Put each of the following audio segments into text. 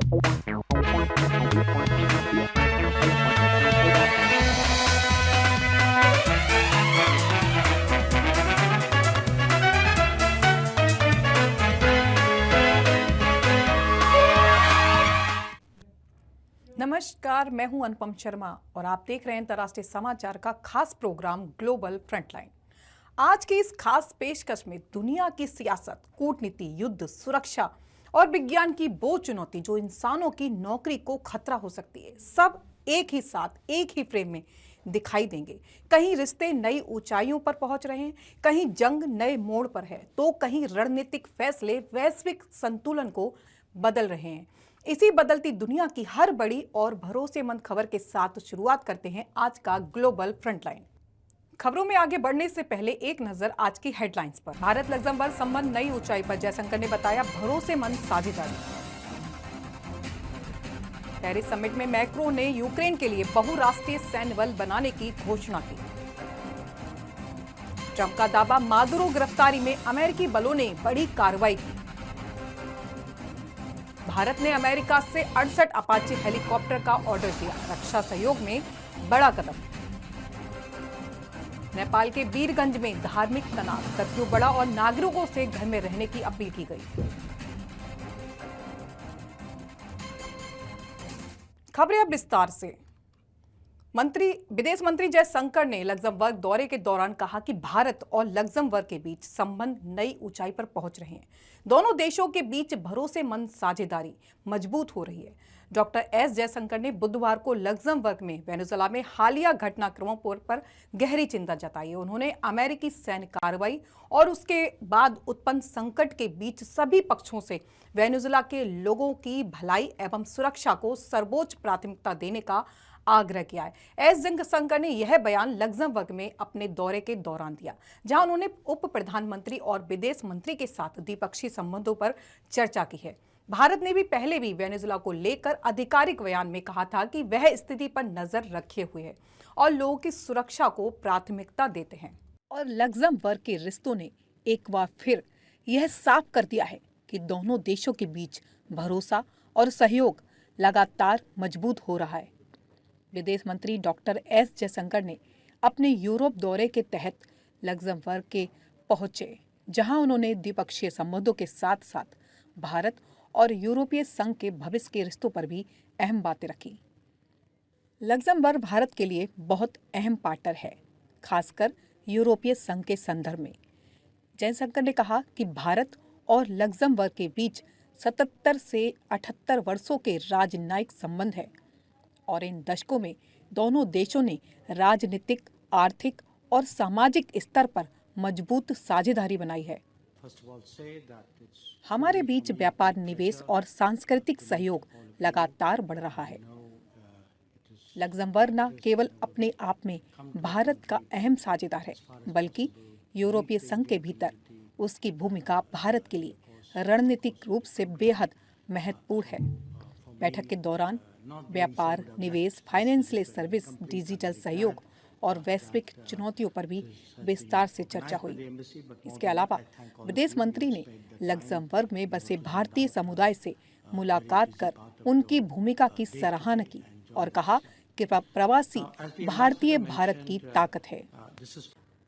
नमस्कार, मैं हूं अनुपम शर्मा और आप देख रहे हैं अंतर्राष्ट्रीय समाचार का खास प्रोग्राम ग्लोबल फ्रंटलाइन। आज की इस खास पेशकश में दुनिया की सियासत, कूटनीति, युद्ध, सुरक्षा और विज्ञान की वो चुनौती जो इंसानों की नौकरी को खतरा हो सकती है, सब एक ही साथ एक ही फ्रेम में दिखाई देंगे। कहीं रिश्ते नई ऊंचाइयों पर पहुंच रहे हैं, कहीं जंग नए मोड़ पर है, तो कहीं रणनीतिक फैसले वैश्विक संतुलन को बदल रहे हैं। इसी बदलती दुनिया की हर बड़ी और भरोसेमंद खबर के साथ शुरुआत करते हैं आज का ग्लोबल फ्रंटलाइन। खबरों में आगे बढ़ने से पहले एक नजर आज की हेडलाइंस पर। भारत लग्जमबर्ग संबंध नई ऊंचाई पर, जयशंकर ने बताया भरोसेमंद साझेदारी। पेरिस समिट में मैक्रो ने यूक्रेन के लिए बहुराष्ट्रीय सैन्य बल बनाने की घोषणा की। ट्रंप का दावा, मादुरो गिरफ्तारी में अमेरिकी बलों ने बड़ी कार्रवाई की। भारत ने अमेरिका से 68 अपाचे हेलीकॉप्टर का ऑर्डर दिया, रक्षा सहयोग में बड़ा कदम। नेपाल के वीरगंज में धार्मिक तनाव, कर्फ्यू बढ़ा और नागरिकों से घर में रहने की अपील की गई। खबरें अब विस्तार से। विदेश मंत्री जयशंकर ने लग्जमबर्ग दौरे के दौरान कहा कि भारत और लग्जमबर्ग के बीच संबंध नई ऊंचाई पर पहुंच रहे हैं। दोनों देशों के बीच भरोसेमंद साझेदारी मजबूत हो रही है। डॉक्टर एस जयशंकर ने बुधवार को लग्जमबर्ग में वेनेजुएला में हालिया घटनाक्रमों पर गहरी चिंता जताई। उन्होंने अमेरिकी सैन्य कार्रवाई और उसके बाद उत्पन्न संकट के बीच सभी पक्षों से वेनेजुएला के लोगों की भलाई एवं सुरक्षा को सर्वोच्च प्राथमिकता देने का आग्रह किया है। एस जयशंकर ने यह बयान लग्जमबर्ग में अपने दौरे के दौरान दिया, जहां उन्होंने उप प्रधानमंत्री और विदेश मंत्री के साथ द्विपक्षीय संबंधों पर चर्चा की है। भारत ने भी पहले भी वेनेजुएला को लेकर आधिकारिक बयान में कहा था कि वह स्थिति पर नजर रखे हुए है और लोगों की सुरक्षा को प्राथमिकता देते हैं। और लग्जमबर्ग के रिश्तों ने एक बार फिर यह साफ कर दिया है कि दोनों देशों के बीच भरोसा और सहयोग लगातार मजबूत हो रहा है। विदेश मंत्री डॉक्टर एस जयशंकर ने अपने यूरोप दौरे के तहत लग्जमबर्ग के पहुंचे, जहां उन्होंने द्विपक्षीय संबंधों के साथ साथ भारत और यूरोपीय संघ के भविष्य के रिश्तों पर भी अहम बातें रखी। लग्जमबर्ग भारत के लिए बहुत अहम पार्टनर है, खासकर यूरोपीय संघ के संदर्भ में। जयशंकर ने कहा कि भारत और लग्जमबर्ग के बीच 77 से 78 वर्षों के राजनयिक संबंध है और इन दशकों में दोनों देशों ने राजनीतिक, आर्थिक और सामाजिक स्तर पर मजबूत साझेदारी बनाई है। हमारे बीच व्यापार, निवेश और सांस्कृतिक सहयोग लगातार बढ़ रहा है। लग्जमबर्ग न केवल अपने आप में भारत का अहम साझेदार है, बल्कि यूरोपीय संघ के भीतर उसकी भूमिका भारत के लिए रणनीतिक रूप से बेहद महत्वपूर्ण है। बैठक के दौरान व्यापार, निवेश, फाइनेंशियल सर्विस, डिजिटल सहयोग और वैश्विक चुनौतियों पर भी विस्तार से चर्चा हुई। इसके अलावा विदेश मंत्री ने लग्जमबर्ग में बसे भारतीय समुदाय से मुलाकात कर उनकी भूमिका की सराहना की और कहा कि प्रवासी भारतीय भारत की ताकत है।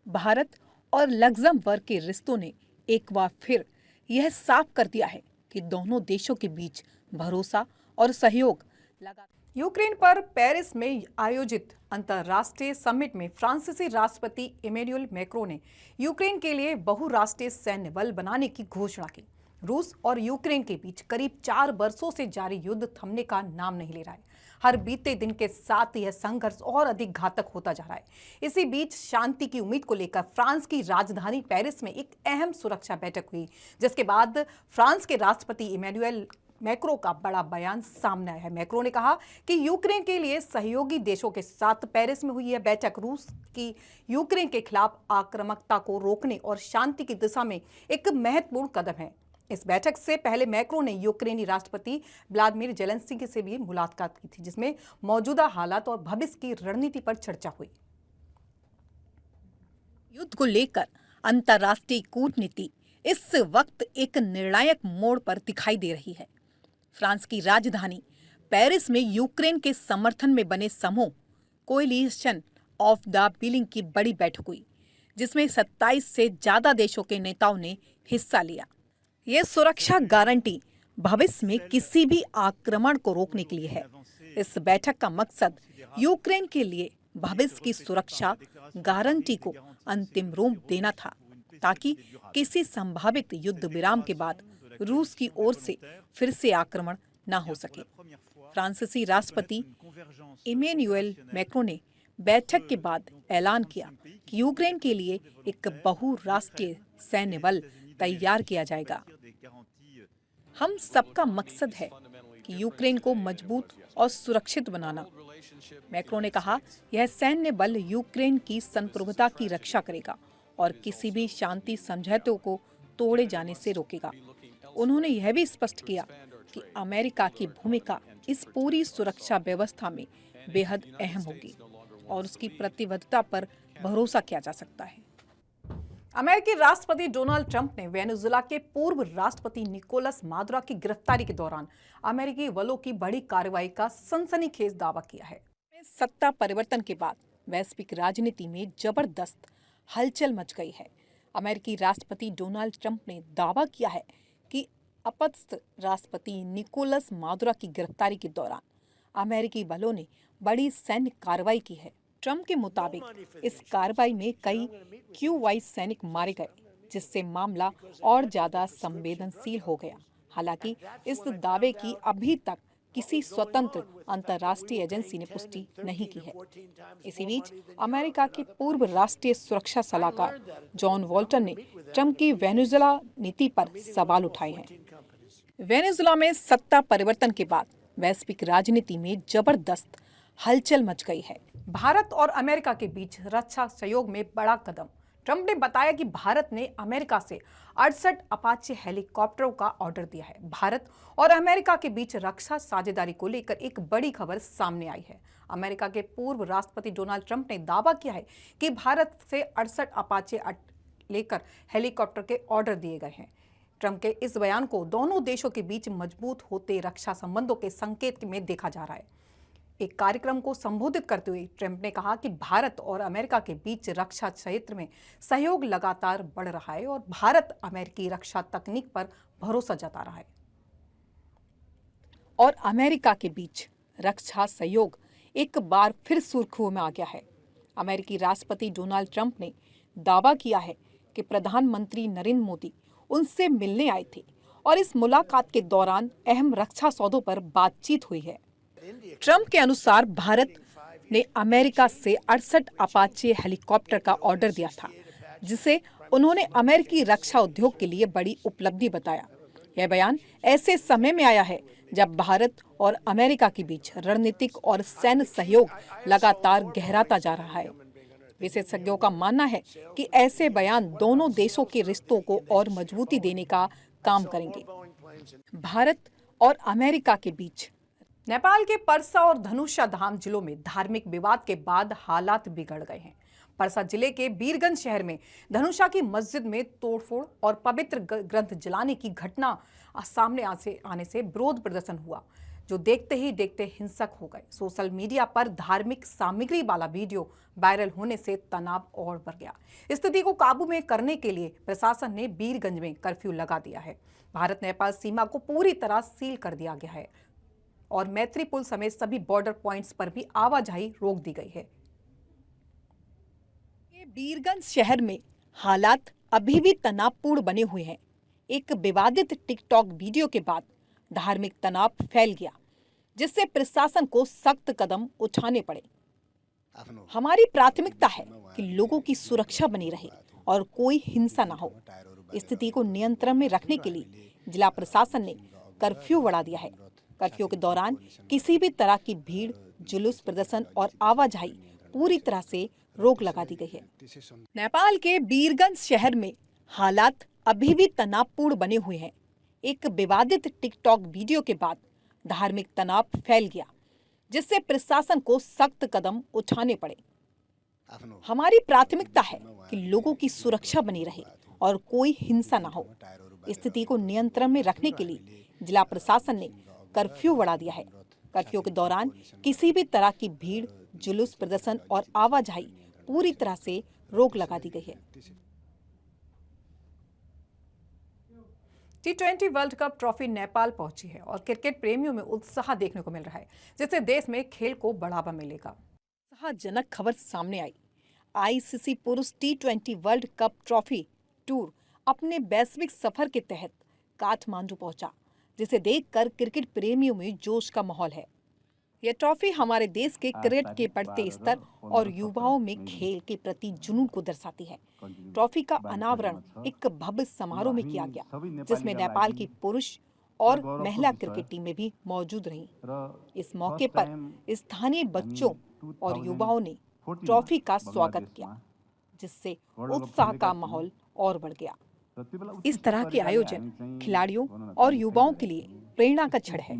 भारत और लग्जमबर्ग के रिश्तों ने एक बार फिर यह साफ कर दिया है कि दोनों देशों के बीच भरोसा और सहयोग यूक्रेन पर पेरिस में आयोजित अंतर्राष्ट्रीय समिट में फ्रांसीसी राष्ट्रपति इमैनुअल मैक्रो ने यूक्रेन के लिए बहुराष्ट्रीय सैन्य बल बनाने की घोषणा की। रूस और यूक्रेन के बीच करीब 4 वर्षों से जारी युद्ध थमने का नाम नहीं ले रहा है। हर बीते दिन के साथ यह संघर्ष और अधिक घातक होता जा रहा है। इसी बीच शांति की उम्मीद को लेकर फ्रांस की राजधानी पेरिस में एक अहम सुरक्षा बैठक हुई, जिसके बाद फ्रांस के राष्ट्रपति इमैनुअल मैक्रो का बड़ा बयान सामने आया है। मैक्रो ने कहा कि यूक्रेन के लिए सहयोगी देशों के साथ पेरिस में हुई यह बैठक रूस की यूक्रेन के खिलाफ आक्रामकता को रोकने और शांति की दिशा में एक महत्वपूर्ण कदम है। इस बैठक से पहले मैक्रो ने यूक्रेनी राष्ट्रपति व्लादिमीर जेलेंस्की से भी मुलाकात की थी, जिसमें मौजूदा हालात और भविष्य की रणनीति पर चर्चा हुई। युद्ध को लेकर अंतर्राष्ट्रीय कूटनीति इस वक्त एक निर्णायक मोड़ पर दिखाई दे रही है। फ्रांस की राजधानी पेरिस में यूक्रेन के समर्थन में बने समूह कोएलिशन ऑफ द विलिंग की बड़ी बैठक हुई, जिसमें 27 से ज्यादा देशों के नेताओं ने हिस्सा लिया। ये सुरक्षा गारंटी भविष्य में किसी भी आक्रमण को रोकने के लिए है। इस बैठक का मकसद यूक्रेन के लिए भविष्य की सुरक्षा गारंटी को अंतिम रूप देना था, ताकि किसी संभावित युद्ध विराम के बाद रूस की ओर से फिर से आक्रमण न हो सके। फ्रांसीसी राष्ट्रपति इमैनुएल मैक्रों ने बैठक के बाद ऐलान किया कि यूक्रेन के लिए एक बहुराष्ट्रीय सैन्य बल तैयार किया जाएगा। हम सबका मकसद है कि यूक्रेन को मजबूत और सुरक्षित बनाना। मैक्रों ने कहा, यह सैन्य बल यूक्रेन की संप्रभुता की रक्षा करेगा और किसी भी शांति समझौते को तोड़े जाने से रोकेगा। उन्होंने यह भी स्पष्ट किया कि अमेरिका की भूमिका इस पूरी सुरक्षा व्यवस्था में बेहद अहम होगी और उसकी प्रतिबद्धता पर भरोसा किया जा सकता है। अमेरिकी राष्ट्रपति डोनाल्ड ट्रंप ने वेनेजुएला के पूर्व राष्ट्रपति निकोलस मादुरो की गिरफ्तारी के दौरान अमेरिकी बलों की बड़ी कार्रवाई का सनसनीखेज दावा किया है। सत्ता परिवर्तन के बाद वैश्विक राजनीति में जबरदस्त हलचल मच गई है। अमेरिकी राष्ट्रपति डोनाल्ड ट्रंप ने दावा किया है कि अपदस्थ राष्ट्रपति निकोलस मादुरो की गिरफ्तारी के दौरान अमेरिकी बलों ने बड़ी सैन्य कार्रवाई की है। ट्रंप के मुताबिक इस कार्रवाई में कई क्यूबाई सैनिक मारे गए, जिससे मामला और ज्यादा संवेदनशील हो गया। हालांकि इस दावे की अभी तक किसी स्वतंत्र अंतर्राष्ट्रीय एजेंसी ने पुष्टि नहीं की है। इसी बीच अमेरिका के पूर्व राष्ट्रीय सुरक्षा सलाहकार जॉन बोल्टन ने ट्रंप की वेनेजुएला नीति पर सवाल उठाए हैं। वेनेजुएला में सत्ता परिवर्तन के बाद वैश्विक राजनीति में जबरदस्त हलचल मच गई है। भारत और अमेरिका के बीच रक्षा सहयोग में बड़ा कदम। ट्रंप ने बताया कि भारत ने अमेरिका से 68 अपाचे हेलीकॉप्टरों का ऑर्डर दिया है। भारत और अमेरिका के बीच रक्षा साझेदारी को लेकर एक बड़ी खबर सामने आई है। अमेरिका के पूर्व राष्ट्रपति डोनाल्ड ट्रंप ने दावा किया है कि भारत से 68 अपाचे लेकर हेलीकॉप्टर के ऑर्डर दिए गए हैं। ट्रंप के इस बयान को दोनों देशों के बीच मजबूत होते रक्षा संबंधों के संकेत में देखा जा रहा है। एक कार्यक्रम को संबोधित करते हुए ट्रंप ने कहा कि भारत और अमेरिका के बीच रक्षा क्षेत्र में सहयोग लगातार बढ़ रहा है और भारत अमेरिकी रक्षा तकनीक पर भरोसा जता रहा है। और अमेरिका के बीच रक्षा सहयोग एक बार फिर सुर्खियों में आ गया है। अमेरिकी राष्ट्रपति डोनाल्ड ट्रंप ने दावा किया है कि प्रधानमंत्री नरेंद्र मोदी उनसे मिलने आए थे और इस मुलाकात के दौरान अहम रक्षा सौदों पर बातचीत हुई है। ट्रंप के अनुसार भारत ने अमेरिका से 68 अपाचे हेलीकॉप्टर का ऑर्डर दिया था, जिसे उन्होंने अमेरिकी रक्षा उद्योग के लिए बड़ी उपलब्धि बताया। यह बयान ऐसे समय में आया है जब भारत और अमेरिका के बीच रणनीतिक और सैन्य सहयोग लगातार गहराता जा रहा है। विशेषज्ञों का मानना है कि ऐसे बयान दोनों देशों के रिश्तों को और मजबूती देने का काम करेंगे। भारत और अमेरिका के बीच नेपाल के परसा और धनुषा धाम जिलों में धार्मिक विवाद के बाद हालात बिगड़ गए हैं। परसा जिले के बीरगंज शहर में धनुषा की मस्जिद में तोड़फोड़ और पवित्र ग्रंथ जलाने की घटना सामने आने से विरोध प्रदर्शन हुआ, जो देखते ही देखते हिंसक हो गए। सोशल मीडिया पर धार्मिक सामग्री वाला वीडियो वायरल होने से तनाव और बढ़ गया। स्थिति को काबू में करने के लिए प्रशासन ने बीरगंज में कर्फ्यू लगा दिया है। भारत नेपाल सीमा को पूरी तरह सील कर दिया गया है और मैत्री पुल समेत सभी बॉर्डर पॉइंट्स पर भी आवाजाही रोक दी गई है। बीरगंज शहर में हालात अभी भी तनावपूर्ण बने हुए हैं। एक विवादित टिकटॉक वीडियो के बाद धार्मिक तनाव फैल गया, जिससे प्रशासन को सख्त कदम उठाने पड़े। हमारी प्राथमिकता है कि लोगों की सुरक्षा बनी रहे और कोई हिंसा न हो। स्थिति को नियंत्रण में रखने के लिए जिला प्रशासन ने कर्फ्यू बढ़ा दिया है। कर्फ्यू के दौरान किसी भी तरह की भीड़, जुलूस, प्रदर्शन और आवाजाही पूरी तरह से रोक लगा दी गई है। नेपाल के बीरगंज शहर में हालात अभी भी तनावपूर्ण बने हुए हैं। एक विवादित टिकटॉक वीडियो के बाद धार्मिक तनाव फैल गया, जिससे प्रशासन को सख्त कदम उठाने पड़े। हमारी प्राथमिकता है कि लोगों की सुरक्षा बनी रहे और कोई हिंसा न हो। स्थिति को नियंत्रण में रखने के लिए जिला प्रशासन ने कर्फ्यू बढ़ा दिया है। कर्फ्यू के दौरान किसी भी तरह की भीड़, जुलूस, प्रदर्शन और आवाजाही पूरी तरह से रोक लगा दी गई है। T20 world cup trophy Nepal पहुंची है और क्रिकेट प्रेमियों में उत्साह देखने को मिल रहा है, जिससे देश में खेल को बढ़ावा मिलेगा। उत्साहजनक खबर सामने आई। आईसीसी पुरुष T20 world cup trophy tour अपने वैश्विक सफर के तहत काठमांडू पहुंचा, जिसे देखकर क्रिकेट प्रेमियों में जोश का माहौल है। यह ट्रॉफी हमारे देश के क्रिकेट के बढ़ते स्तर और युवाओं में खेल के प्रति जुनून को दर्शाती है। ट्रॉफी का अनावरण एक भव्य समारोह में किया गया, जिसमें नेपाल की पुरुष और महिला क्रिकेट टीमें भी मौजूद रहीं। इस मौके पर स्थानीय बच्चों और युवाओं ने ट्रॉफी का स्वागत किया, जिससे उत्साह का माहौल और बढ़ गया। इस तरह के आयोजन खिलाड़ियों और युवाओं के लिए प्रेरणा का क्षण है।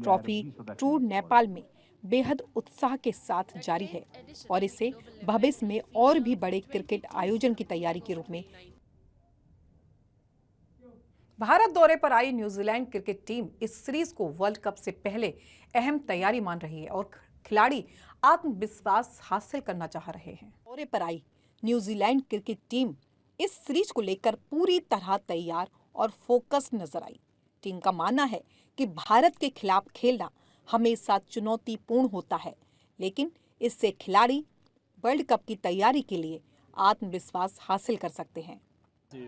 ट्रॉफी टूर नेपाल में बेहद उत्साह के साथ जारी है और इसे भविष्य में और भी बड़े क्रिकेट आयोजन की तैयारी के रूप में। भारत दौरे पर आई न्यूजीलैंड क्रिकेट टीम इस सीरीज को वर्ल्ड कप से पहले अहम तैयारी मान रही है और खिलाड़ी आत्मविश्वास हासिल करना चाह रहे हैं। दौरे पर आई न्यूजीलैंड क्रिकेट टीम इस सीरीज को लेकर पूरी तरह तैयार और फोकस्ड नजर आई। टीम का मानना है कि भारत के खिलाफ खेलना हमेशा चुनौतीपूर्ण होता है, लेकिन इससे खिलाड़ी वर्ल्ड कप की तैयारी के लिए आत्मविश्वास हासिल कर सकते हैं।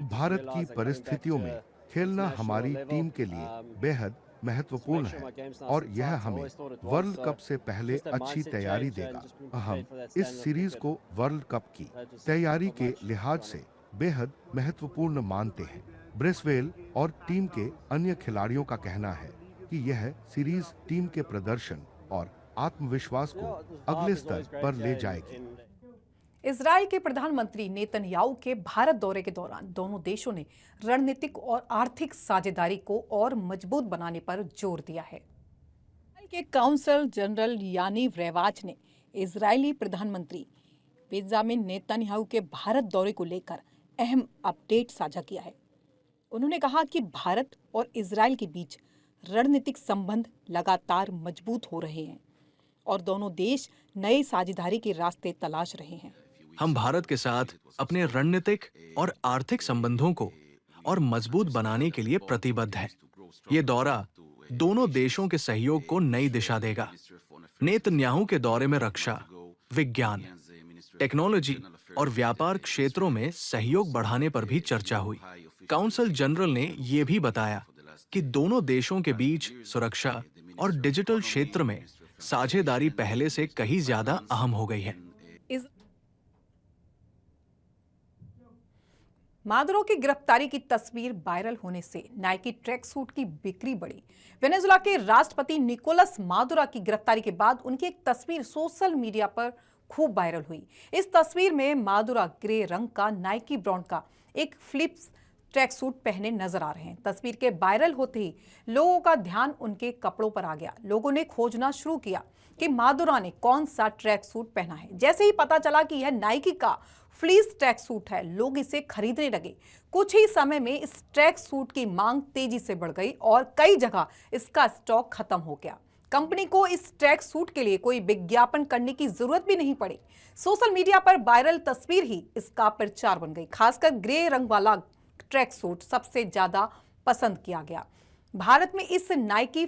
भारत की परिस्थितियों में खेलना हमारी टीम के लिए बेहद महत्वपूर्ण है और यह हमें वर्ल्ड कप से पहले अच्छी तैयारी देगा। हम इस सीरीज को वर्ल्ड कप की तैयारी के लिहाज से बेहद महत्वपूर्ण मानते हैं। ब्रेसवेल और टीम के अन्य खिलाड़ियों का कहना है कि यह सीरीज टीम के प्रदर्शन और आत्मविश्वास को अगले स्तर पर ले जाएगी। इजराइल के प्रधानमंत्री नेतन्याहू के भारत दौरे के दौरान दोनों देशों ने रणनीतिक और आर्थिक साझेदारी को और मजबूत बनाने पर जोर दिया है। इजराइल के काउंसल जनरल यानीव रेवाच ने इजरायली प्रधानमंत्री बेंजामिन नेतन्याहू के भारत दौरे को लेकर अहम अपडेट साझा किया है। उन्होंने कहा कि भारत और इजराइल के बीच रणनीतिक संबंध लगातार मजबूत हो रहे हैं और दोनों देश नए साझेदारी के रास्ते तलाश रहे हैं। हम भारत के साथ अपने रणनीतिक और आर्थिक संबंधों को और मजबूत बनाने के लिए प्रतिबद्ध हैं। ये दौरा दोनों देशों के सहयोग को नई दिशा देगा। नेतन्याहू के दौरे में रक्षा, विज्ञान, टेक्नोलॉजी और व्यापार क्षेत्रों में सहयोग बढ़ाने पर भी चर्चा हुई। काउंसल जनरल ने ये भी बताया कि दोनों देशों के बीच सुरक्षा और डिजिटल क्षेत्र में साझेदारी पहले से कहीं ज्यादा अहम हो गई है। मादुरो की गिरफ्तारी की तस्वीर वायरल होने से नाइकी ट्रैक सूट की बिक्री बढ़ी। वेनेजुएला के राष्ट्रपति निकोलस मादुरो की गिरफ्तारी के बाद उनकी एक तस्वीर सोशल मीडिया पर खूब वायरल हुई। इस तस्वीर में मादुरो ग्रे रंग का नाइकी ब्रांड का एक फ्लिप्स ट्रैक सूट पहने नजर आ रहे हैं। तस्वीर के वायरल होते ही लोगों का ध्यान उनके कपड़ों पर आ गया। लोगों ने खोजना शुरू किया कि मादुरो ने कौन सा ट्रैक सूट पहना है। जैसे ही पता चला कि यह नाइकी का फ्लीस ट्रैक सूट है, लोग इसे खरीदने लगे। कुछ ही समय में इस ट्रैक सूट की मांग तेजी से बढ़ गई और कई जगह इसका स्टॉक खत्म हो गया। कंपनी को इस ट्रैक सूट के लिए कोई विज्ञापन करने की जरूरत भी नहीं पड़ी। सोशल मीडिया पर वायरल तस्वीर ही इसका प्रचार बन गई। खासकर ग्रे रंग वाला ट्रैक सूट सबसे ज्यादा पसंद किया गया। भारत में इस नाइकी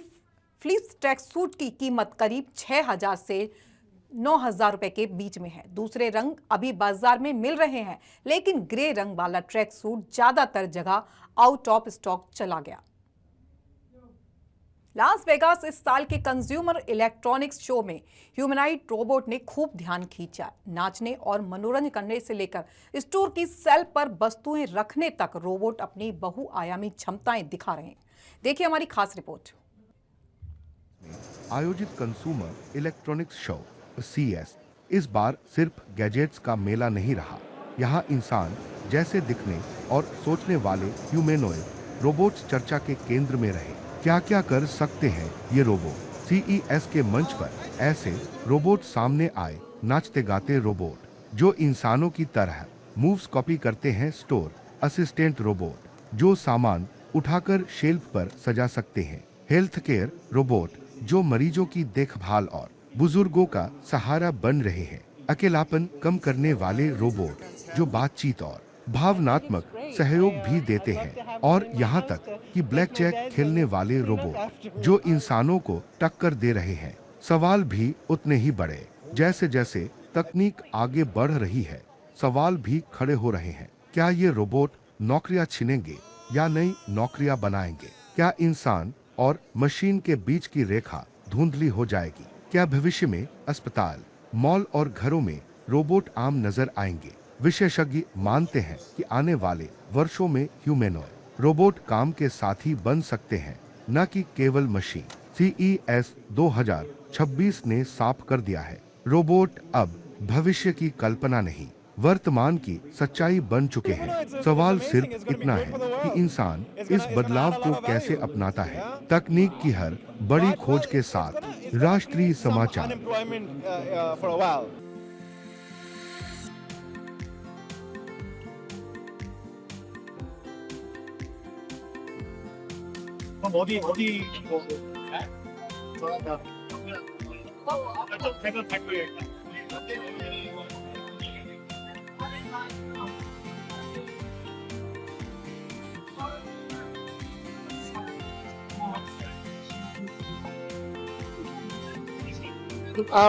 फ्लिप्स ट्रैक सूट की कीमत करीब 6,000 से 9,000 रुपए के बीच में है। दूसरे रंग अभी बाजार में मिल रहे हैं, लेकिन ग्रे रंग वाला ट्रैक सूट ज्यादातर जगह आउट ऑफ स्टॉक चला गया। लास वेगास इस साल के कंज्यूमर इलेक्ट्रॉनिक्स शो में ह्यूमनॉइड रोबोट ने खूब ध्यान खींचा। नाचने और मनोरंजन करने से लेकर स्टोर की सेल्फ पर वस्तुएं रखने तक रोबोट अपनी बहुआयामी क्षमताएं दिखा रहे हैं। देखिए हमारी खास रिपोर्ट। आयोजित कंज्यूमर इलेक्ट्रॉनिक्स शो CES इस बार सिर्फ गैजेट्स का मेला नहीं रहा। यहाँ इंसान जैसे दिखने और सोचने वाले ह्यूमनॉइड रोबोट्स चर्चा के केंद्र में रहे। क्या क्या कर सकते हैं ये रोबोट? CES के मंच पर ऐसे रोबोट सामने आए। नाचते गाते रोबोट जो इंसानों की तरह मूव्स कॉपी करते हैं। स्टोर असिस्टेंट रोबोट जो सामान उठाकर शेल्फ पर सजा सकते हैं। हेल्थ केयर रोबोट जो मरीजों की देखभाल और बुजुर्गों का सहारा बन रहे हैं। अकेलापन कम करने वाले रोबोट जो बातचीत और भावनात्मक सहयोग भी देते हैं, और यहाँ तक कि ब्लैक जैक खेलने वाले रोबोट जो इंसानों को टक्कर दे रहे हैं। सवाल भी उतने ही बड़े। जैसे जैसे तकनीक आगे बढ़ रही है, सवाल भी खड़े हो रहे हैं। क्या ये रोबोट नौकरियां छीनेंगे या नई नौकरियां बनाएंगे? क्या इंसान और मशीन के बीच की रेखा धुंधली हो जाएगी? क्या भविष्य में अस्पताल, मॉल और घरों में रोबोट आम नजर आएंगे? विशेषज्ञ मानते हैं कि आने वाले वर्षों में ह्यूमैनॉइड रोबोट काम के साथी बन सकते हैं, न कि केवल मशीन। CES 2026 ने साफ कर दिया है, रोबोट अब भविष्य की कल्पना नहीं, वर्तमान की सच्चाई बन चुके हैं। सवाल सिर्फ इतना है कि इंसान इस बदलाव को कैसे अपनाता है। तकनीक की हर बड़ी खोज के साथ राष्ट्रीय समाचार।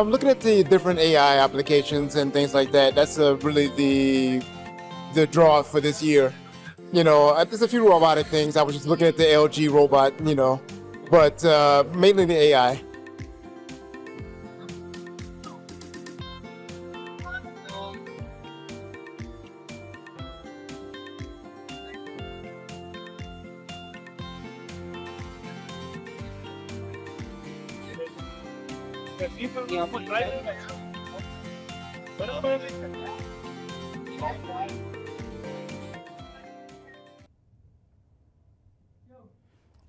Looking at the different AI applications and things like that, that's really the draw for this year. You know, there's a few robotic things. I was just looking at the LG robot, you know, but mainly the AI.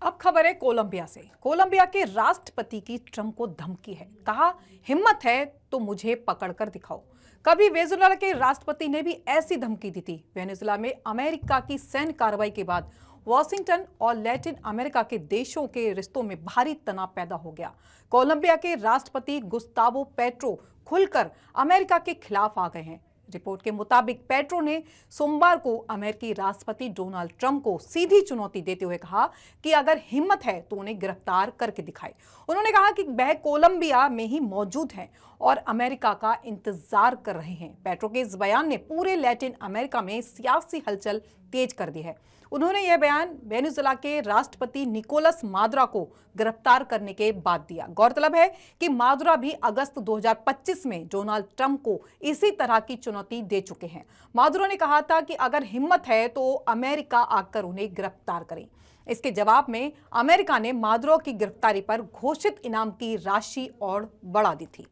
अब खबर है Colombia से। Colombia के राष्ट्रपति की Trump को धमकी है। कहा, हिम्मत है तो मुझे पकड़कर दिखाओ। कभी वेनेजुएला के राष्ट्रपति ने भी ऐसी धमकी दी थी। वेनेजुएला में अमेरिका की सैन्य कार्रवाई के बाद वॉशिंगटन और लैटिन अमेरिका के देशों के रिश्तों में भारी तनाव पैदा हो गया। कोलंबिया के राष्ट्रपति गुस्तावो पेट्रो खुलकर अमेरिका के खिलाफ आ गए हैं। रिपोर्ट के मुताबिक पेट्रो ने सोमवार को अमेरिकी राष्ट्रपति डोनाल्ड ट्रंप को सीधी चुनौती देते हुए कहा कि अगर हिम्मत है तो उन्हें गिरफ्तार करके दिखाए। उन्होंने कहा कि वह कोलंबिया में ही मौजूद हैं और अमेरिका का इंतजार कर रहे हैं। पेट्रो के इस बयान ने पूरे लैटिन अमेरिका में सियासी हलचल तेज कर दी है। उन्होंने यह बयान वेनेजुएला के राष्ट्रपति निकोलस मादुरो को गिरफ्तार करने के बाद दिया। गौरतलब है कि मादुरो भी अगस्त 2025 में डोनाल्ड ट्रंप को इसी तरह की चुनौती दे चुके हैं। मादुरो ने कहा था कि अगर हिम्मत है तो अमेरिका आकर उन्हें गिरफ्तार करें। इसके जवाब में अमेरिका ने मादुरो की गिरफ्तारी पर घोषित इनाम की राशि और बढ़ा दी थी।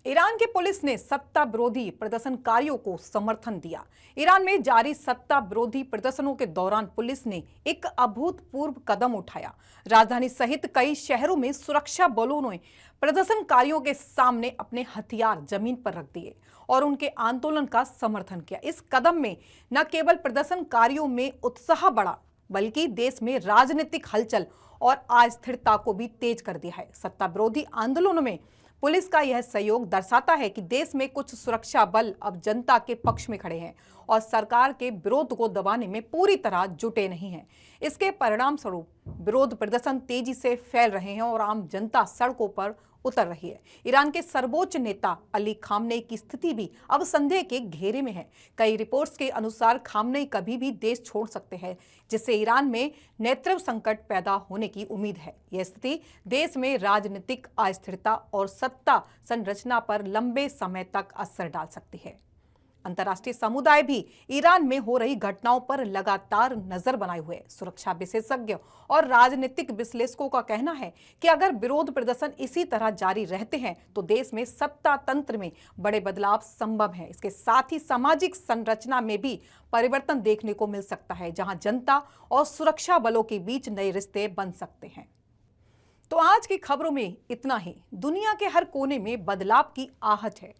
ईरान की पुलिस ने सत्ता विरोधी प्रदर्शनकारियों को समर्थन दिया। ईरान में जारी सत्ता विरोधी प्रदर्शनों के दौरान पुलिस ने एक अभूतपूर्व कदम उठाया। राजधानी सहित कई शहरों में सुरक्षा बलों ने प्रदर्शनकारियों के सामने अपने हथियार जमीन पर रख दिए और उनके आंदोलन का समर्थन किया। इस कदम में न केवल प्रदर्शनकारियों में उत्साह बढ़ा, बल्कि देश में राजनीतिक हलचल और अस्थिरता को भी तेज कर दिया है। सत्ता विरोधी आंदोलनों में पुलिस का यह सहयोग दर्शाता है कि देश में कुछ सुरक्षा बल अब जनता के पक्ष में खड़े हैं और सरकार के विरोध को दबाने में पूरी तरह जुटे नहीं हैं। इसके परिणाम स्वरूप विरोध प्रदर्शन तेजी से फैल रहे हैं और आम जनता सड़कों पर उतर रही है। ईरान के सर्वोच्च नेता अली खामनेई की स्थिति भी अब संदेह के घेरे में है। कई रिपोर्ट्स के अनुसार खामनेई कभी भी देश छोड़ सकते हैं, जिससे ईरान में नेतृत्व संकट पैदा होने की उम्मीद है। यह स्थिति देश में राजनीतिक अस्थिरता और सत्ता संरचना पर लंबे समय तक असर डाल सकती है। अंतर्राष्ट्रीय समुदाय भी ईरान में हो रही घटनाओं पर लगातार नजर बनाए हुए है। सुरक्षा विशेषज्ञ और राजनीतिक विश्लेषकों का कहना है कि अगर विरोध प्रदर्शन इसी तरह जारी रहते हैं तो देश में सत्ता तंत्र में बड़े बदलाव संभव है। इसके साथ ही सामाजिक संरचना में भी परिवर्तन देखने को मिल सकता है, जहां जनता और सुरक्षा बलों के बीच नए रिश्ते बन सकते हैं। तो आज की खबरों में इतना ही। दुनिया के हर कोने में बदलाव की आहट है।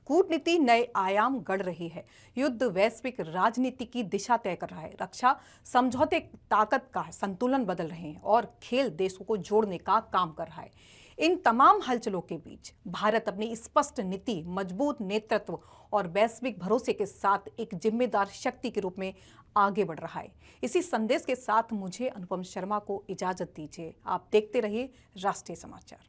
कूटनीति नए आयाम गढ़ रही है। युद्ध वैश्विक राजनीति की दिशा तय कर रहा है। रक्षा समझौते ताकत का संतुलन बदल रहे हैं और खेल देशों को जोड़ने का काम कर रहा है। इन तमाम हलचलों के बीच भारत अपनी स्पष्ट नीति, मजबूत नेतृत्व और वैश्विक भरोसे के साथ एक जिम्मेदार शक्ति के रूप में आगे बढ़ रहा है। इसी संदेश के साथ मुझे अनुपम शर्मा को इजाजत दीजिए। आप देखते रहिए राष्ट्रीय समाचार।